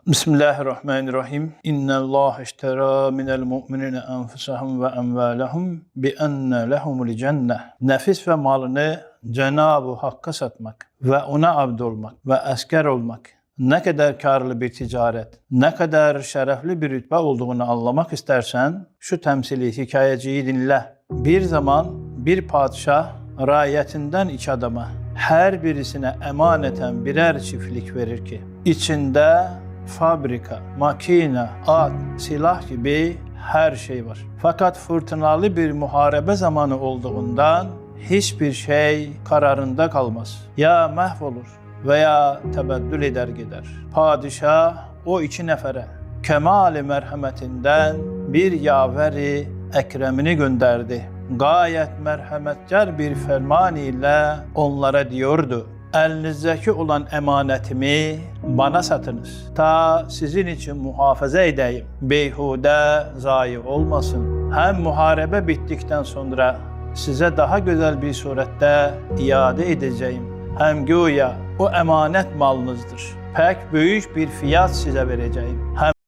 Bismillahirrahmanirrahim. İnnallâhe işterâ minel mu'minine enfusahum ve emvâlehum bi enne lehumul cenneh. Nefis ve malını Cenab-ı Hakk'a satmak ve ona abd olmak ve asker olmak ne kadar karlı bir ticaret, ne kadar şerefli bir rütbe olduğunu anlamak istersen şu temsili hikayeciyi dinle. Bir zaman bir padişah raiyetinden iki adama her birisine emaneten birer çiftlik verir ki içinde fabrika, makine, at, silah gibi her şey var. Fakat fırtınalı bir muharebe zamanı olduğundan hiçbir şey kararında kalmaz. Ya mahvolur veya tebeddül eder gider. Padişah o iki nefere kemal-i merhametinden bir yaveri ekremini gönderdi. Gayet merhametkar bir ferman ile onlara diyordu: elinizdeki olan emanetimi bana satınız. Ta sizin için muhafaza edeyim. Beyhude zayi olmasın. Hem muharebe bittikten sonra size daha güzel bir surette iade edeceğim. Hem güya o emanet malınızdır. Pek büyük bir fiyat size vereceğim. Hem